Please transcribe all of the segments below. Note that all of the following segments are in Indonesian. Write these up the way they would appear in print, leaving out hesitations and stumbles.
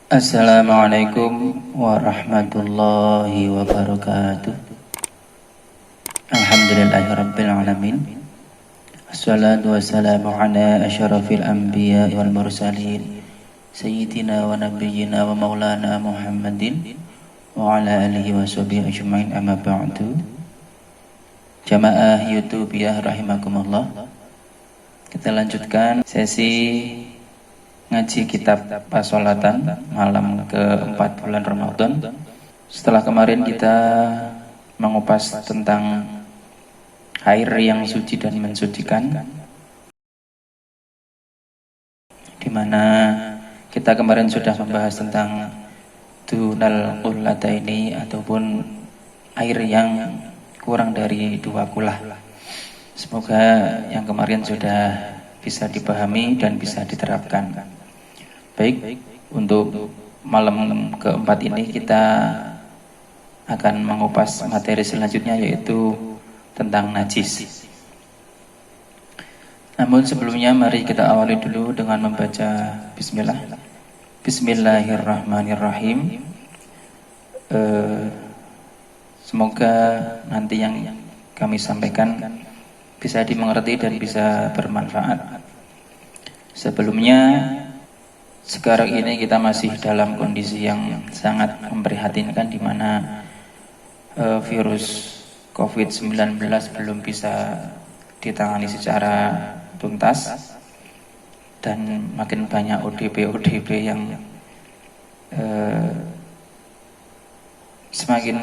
Assalamualaikum warahmatullahi wabarakatuh. Alhamdulillahirabbil alamin. Assalatu wassalamu ala asyrafil anbiya wal mursalin sayyidina wa nabiyyina wa maulana Muhammadin wa ala alihi wa sahbihi ajmain, amma ba'du. Jamaah YouTube ya rahimakumullah. Kita lanjutkan sesi ngaji kitab Pasolatan malam ke-4 bulan Ramadan. Setelah kemarin kita mengupas tentang air yang suci dan mensucikan, di mana kita kemarin sudah membahas tentang dunal qullataini ataupun air yang kurang dari 2 kulah. Semoga yang kemarin sudah bisa dipahami dan bisa diterapkan. Baik, untuk malam ke-4 ini kita akan mengupas materi selanjutnya, yaitu tentang najis. Namun sebelumnya mari kita awali dulu dengan membaca bismillah. Bismillahirrahmanirrahim. Semoga nanti yang kami sampaikan bisa dimengerti dan bisa bermanfaat. Sebelumnya, sekarang ini kita masih dalam kondisi yang sangat memprihatinkan, di mana virus COVID-19 belum bisa ditangani secara tuntas, dan makin banyak ODP yang semakin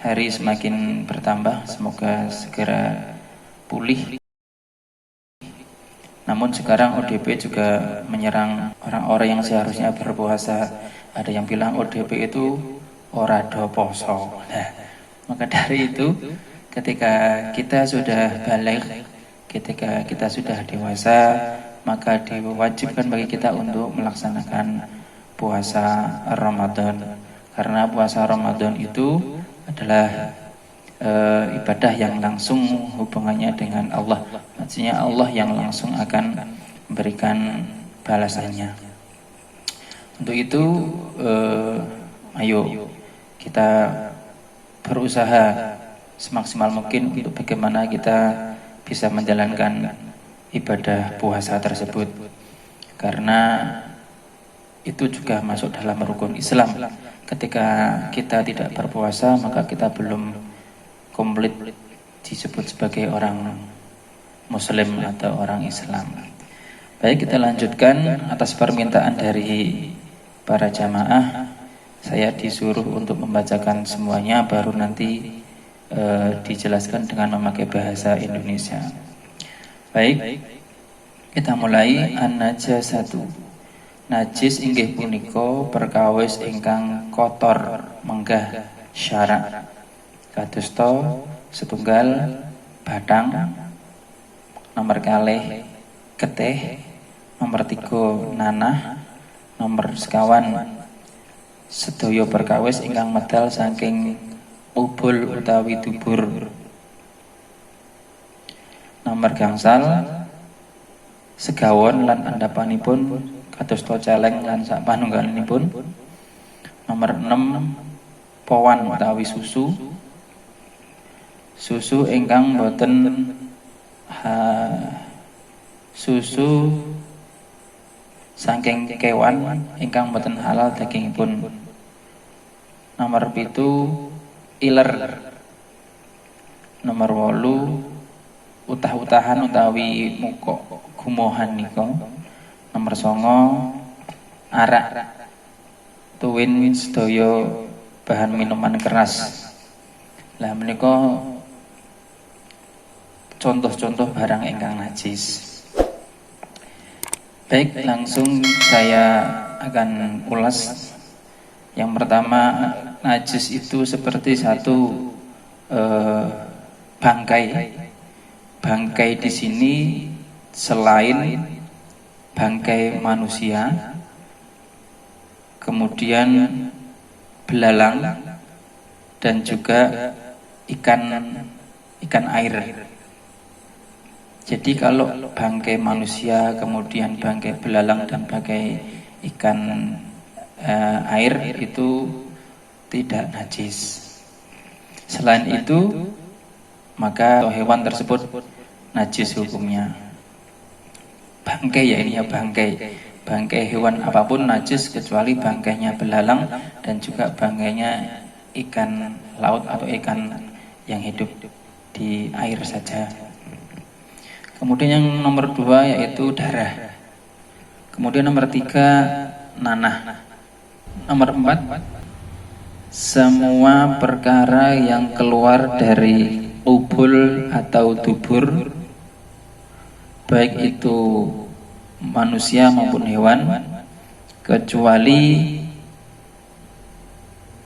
hari semakin bertambah. Semoga segera pulih. Namun sekarang ODP juga menyerang orang-orang yang seharusnya berpuasa. Ada yang bilang ODP itu ora do poso. Nah, maka dari itu, ketika kita sudah balik, ketika kita sudah dewasa, maka diwajibkan bagi kita untuk melaksanakan puasa Ramadan. Karena puasa Ramadan itu adalah ibadah yang langsung hubungannya dengan Allah. Maksudnya Allah yang langsung akan memberikan balasannya. Untuk itu ayo kita berusaha semaksimal mungkin untuk bagaimana kita bisa menjalankan ibadah puasa tersebut, karena itu juga masuk dalam rukun Islam. Ketika kita tidak berpuasa, maka kita belum komplit disebut sebagai orang Muslim atau orang Islam. Baik, kita lanjutkan. Atas permintaan dari para jamaah, saya disuruh untuk membacakan semuanya, baru nanti dijelaskan dengan memakai bahasa Indonesia. Baik, kita mulai. An-najasatu, najis inggih punika perkawis ingkang kotor menggah syarak. Kadosta setunggal batang, nomor kalih getih, nomor 3 nanah, nomor sekawan sedaya perkawis ingkang medal saking ubul utawi dubur, nomor gangsal segawon lan andhapanipun kadosta celeng lan sapanunggalipun, nomor 6 powan utawi susu ingkang boten susu saking kewan ingkang boten halal dagingipun. Nomor 7 iler. Nomor 8 utah-utahan utawi muka gumohan nika. Nomor 9 arak, tuwin sedaya bahan minuman keras. Lah menika contoh-contoh barang ingkang najis. Baik, langsung saya akan ulas. Yang pertama, najis itu seperti satu bangkai. Bangkai di sini selain bangkai manusia, kemudian belalang, dan juga ikan air. Jadi kalau bangkai manusia, kemudian bangkai belalang dan bangkai ikan air itu tidak najis. Selain itu, maka hewan tersebut najis hukumnya. Bangkai ya, ini ya, bangkai hewan apapun najis kecuali bangkainya belalang dan juga bangkainya ikan laut atau ikan yang hidup di air saja. Kemudian yang nomor 2 yaitu darah. Kemudian nomor 3 nanah. Nomor 4 semua perkara yang keluar dari ubul atau dubur, baik itu manusia maupun hewan, kecuali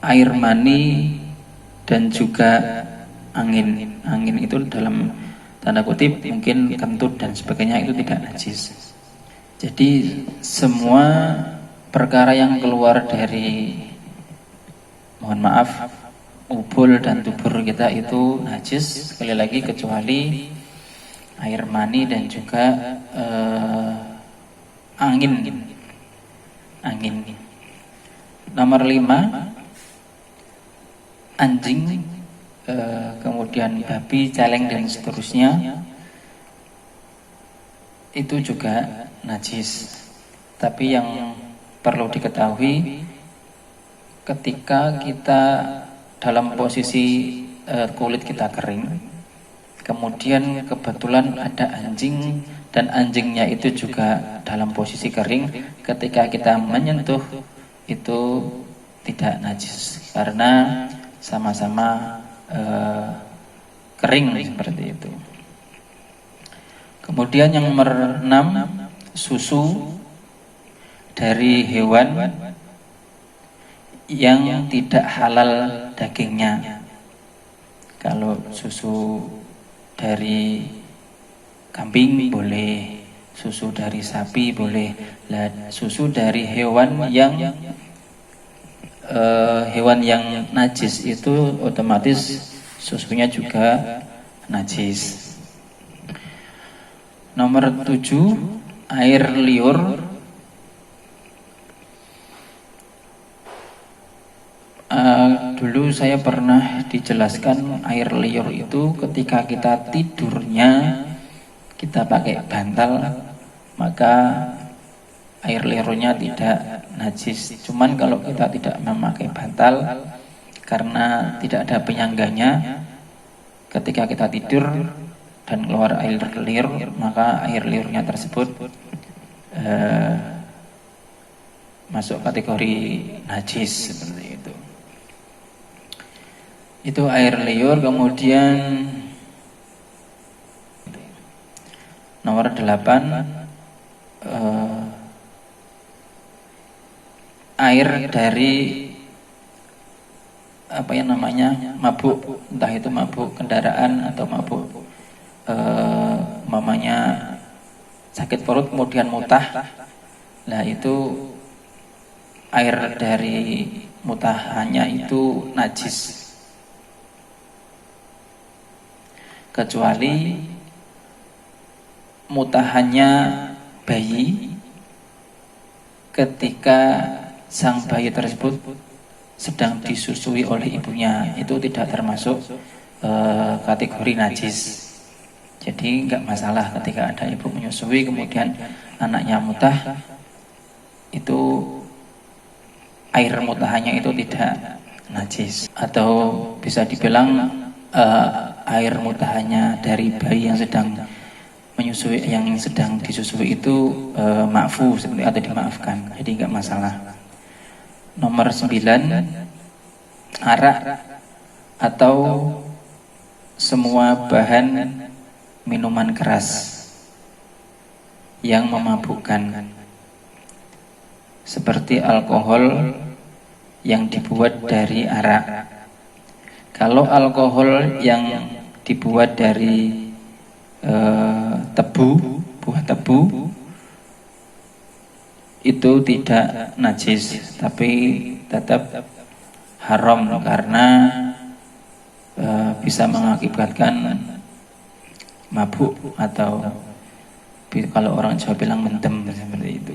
air mani dan juga angin. Angin itu dalam tanda kutip mungkin kentut dan sebagainya, itu tidak najis. Jadi semua perkara yang keluar dari, mohon maaf, ubul dan dubur kita itu najis, sekali lagi kecuali air mani dan juga angin. Nomor 5 anjing, kemudian babi, celeng dan seterusnya itu juga najis. Tapi yang perlu diketahui, ketika kita dalam posisi kulit kita kering, kemudian kebetulan ada anjing dan anjingnya itu juga dalam posisi kering, ketika kita menyentuh itu tidak najis karena sama-sama kering seperti itu. Kemudian yang nomor 6 susu dari hewan yang tidak halal dagingnya. Kalau susu dari kambing boleh, susu dari sapi boleh. Susu dari hewan yang najis itu otomatis susunya juga najis. Nomor 7 air liur. Dulu saya pernah dijelaskan air liur itu ketika kita tidurnya kita pakai bantal, maka air liurnya tidak najis. Cuman kalau kita tidak memakai bantal karena tidak ada penyangganya, ketika kita tidur dan keluar air liur, maka air liurnya tersebut masuk kategori najis seperti itu. Itu air liur. Kemudian nomor 8 air dari mabuk, entah itu mabuk kendaraan atau mabuk mamanya sakit perut kemudian mutah. Nah itu air dari mutahannya itu najis, kecuali mutahannya bayi ketika sang bayi tersebut sedang disusui oleh ibunya, itu tidak termasuk kategori najis. Jadi enggak masalah ketika ada ibu menyusui kemudian anaknya mutah, itu air mutahannya itu tidak najis. Atau bisa dibilang air mutahannya dari bayi yang sedang menyusui, yang sedang disusui itu ma'fu, seperti atau dimaafkan, jadi enggak masalah. Nomor 9 arak atau semua bahan minuman keras yang memabukkan, seperti alkohol yang dibuat dari arak. Kalau alkohol yang dibuat dari tebu, buah tebu, itu tidak najis, tapi tetap haram karena bisa mengakibatkan mabuk atau kalau orang Jawa bilang mendem seperti itu.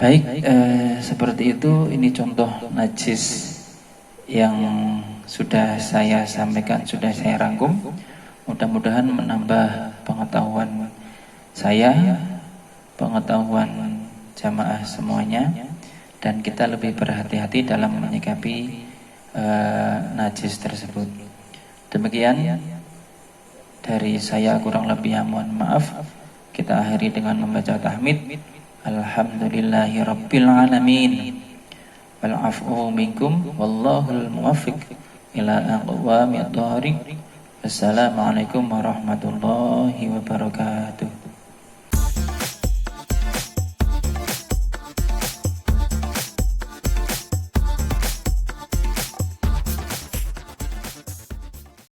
Baik, seperti itu. Ini contoh najis yang sudah saya sampaikan, sudah saya rangkum. Mudah-mudahan menambah pengetahuan saya, pengetahuan jamaah semuanya, dan kita lebih berhati-hati dalam menyikapi najis tersebut. Demikian dari saya, kurang lebihnya mohon maaf. Kita akhiri dengan membaca tahmid. Alhamdulillahi rabbil alamin, wal afwu minkum wallahul muwaffiq ila aqwamit thariq. Wassalamualaikum warahmatullahi wabarakatuh.